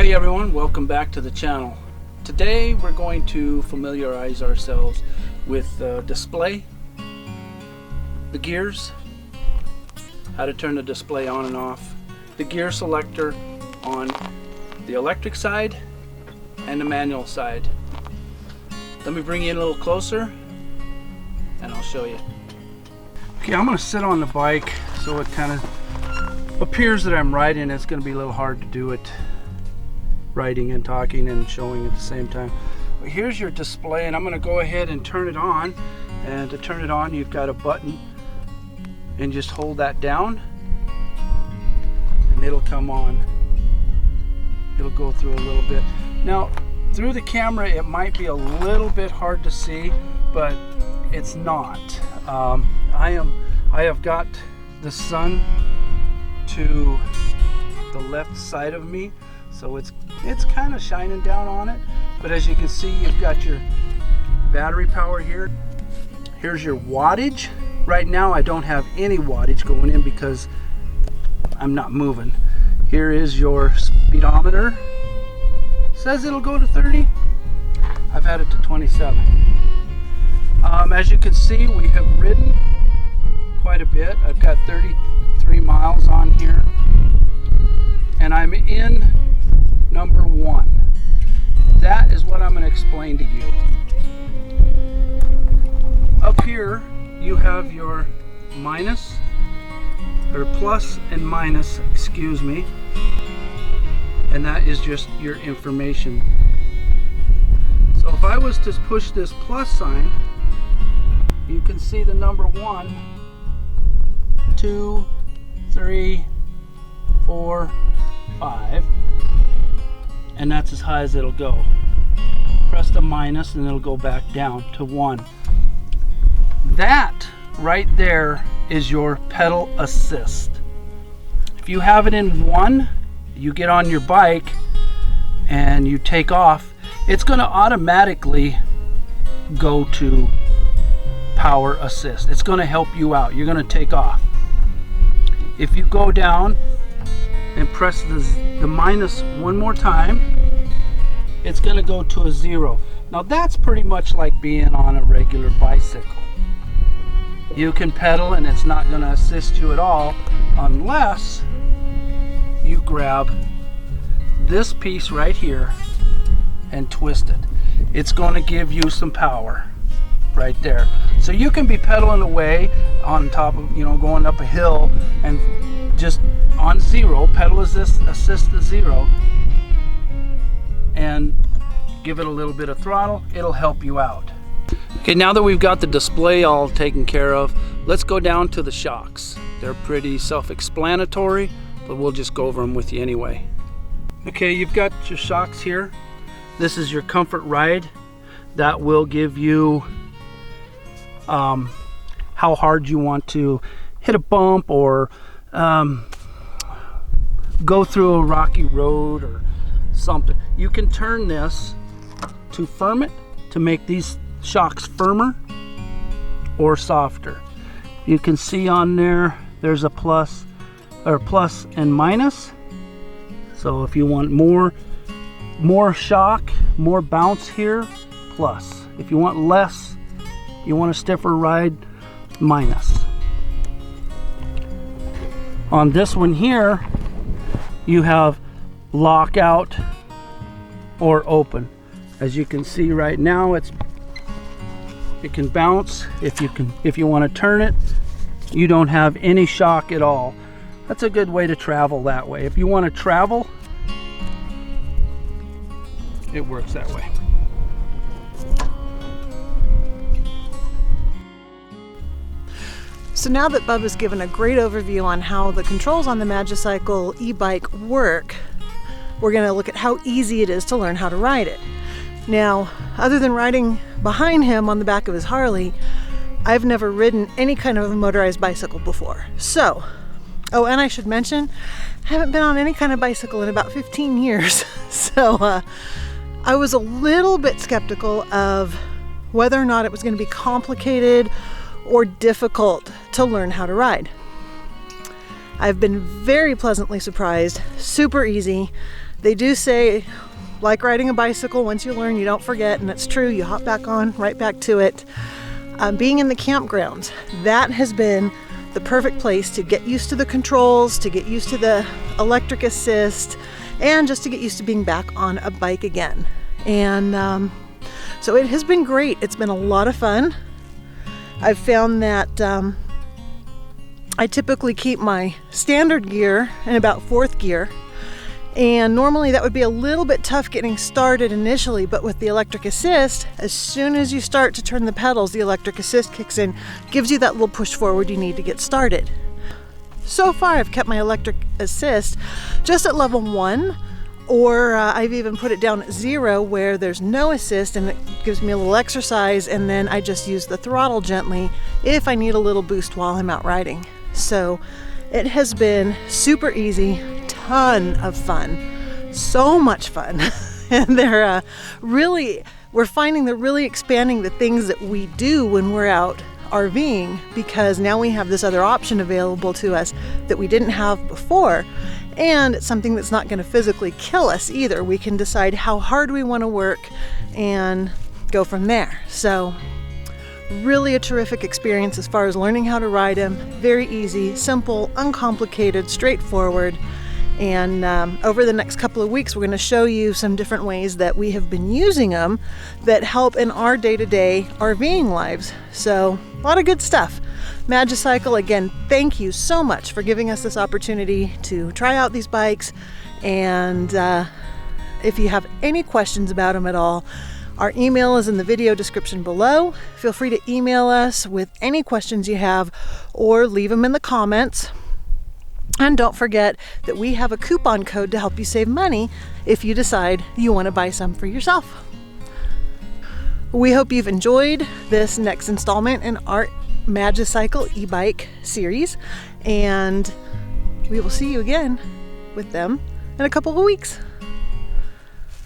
Hey everyone, welcome back to the channel. Today we're going to familiarize ourselves with the display, the gears, how to turn the display on and off, the gear selector on the electric side and the manual side. Let me bring you in a little closer and I'll show you. Okay, I'm going to sit on the bike so it kind of appears that I'm riding. It's going to be a little hard to do it writing and talking and showing at the same time. But here's your display, and I'm going to go ahead and turn it on. And to turn it on, you've got a button, and just hold that down and it'll come on. It'll go through a little bit. Now through the camera it might be a little bit hard to see, but it's not. I have got the sun to the left side of me, so it's kind of shining down on it. But as you can see, you've got your battery power here. Here's your wattage. Right now I don't have any wattage going in because I'm not moving. Here is your speedometer. Says it'll go to 30. I've had it to 27. As you can see, we have ridden quite a bit. I've got 33 miles on here, and I'm in number 1. That is what I'm going to explain to you. Up here you have your minus, or plus and minus, excuse me, and that is just your information. So if I was to push this plus sign, you can see the number 1, 2, 3, 4, 5, and that's as high as it'll go. Press the minus and it'll go back down to 1. That right there is your pedal assist. If you have it in 1, you get on your bike and you take off, it's going to automatically go to power assist. It's going to help you out. You're going to take off. If you go down and press the minus one more time, it's going to go to a 0. Now that's pretty much like being on a regular bicycle. You can pedal and it's not going to assist you at all unless you grab this piece right here and twist it. It's going to give you some power right there. So you can be pedaling away on top of, going up a hill and just on 0, pedal assist to 0, and give it a little bit of throttle. It'll help you out. Okay, now that we've got the display all taken care of, let's go down to the shocks. They're pretty self-explanatory, but we'll just go over them with you anyway. Okay, you've got your shocks here. This is your comfort ride. That will give you how hard you want to hit a bump or go through a rocky road or something. You can turn this to firm it, to make these shocks firmer or softer. You can see on there's a plus and minus. So if you want more shock, more bounce here, plus. If you want less, you want a stiffer ride, minus. On this one here, you have lockout or open. As you can see right now, it can bounce. If you want to turn it, you don't have any shock at all. That's a good way to travel that way. If you want to travel, it works that way. So now that Bub has given a great overview on how the controls on the Magicycle e-bike work, we're going to look at how easy it is to learn how to ride it. Now, other than riding behind him on the back of his Harley, I've never ridden any kind of a motorized bicycle before. So, oh, and I should mention, I haven't been on any kind of bicycle in about 15 years. So I was a little bit skeptical of whether or not it was going to be complicated or difficult to learn how to ride. I've been very pleasantly surprised, super easy. They do say, like riding a bicycle, once you learn, you don't forget, and it's true. You hop back on, right back to it. Being in the campgrounds, that has been the perfect place to get used to the controls, to get used to the electric assist, and just to get used to being back on a bike again. And so it has been great. It's been a lot of fun. I've found that I typically keep my standard gear in about 4th gear. And normally that would be a little bit tough getting started initially, but with the electric assist, as soon as you start to turn the pedals, the electric assist kicks in, gives you that little push forward you need to get started. So far, I've kept my electric assist just at level 1, or I've even put it down at 0 where there's no assist, and it gives me a little exercise, and then I just use the throttle gently if I need a little boost while I'm out riding. So it has been super easy. Ton of fun, so much fun. And they're we're finding they're really expanding the things that we do when we're out RVing, because now we have this other option available to us that we didn't have before. And it's something that's not going to physically kill us either. We can decide how hard we want to work and go from there. So really a terrific experience as far as learning how to ride them. Very easy, simple, uncomplicated, straightforward. And over the next couple of weeks, we're going to show you some different ways that we have been using them that help in our day-to-day RVing lives. So a lot of good stuff. Magicycle, again, thank you so much for giving us this opportunity to try out these bikes. And if you have any questions about them at all, our email is in the video description below. Feel free to email us with any questions you have, or leave them in the comments. And don't forget that we have a coupon code to help you save money if you decide you want to buy some for yourself. We hope you've enjoyed this next installment in our Magicycle e-bike series, and we will see you again with them in a couple of weeks.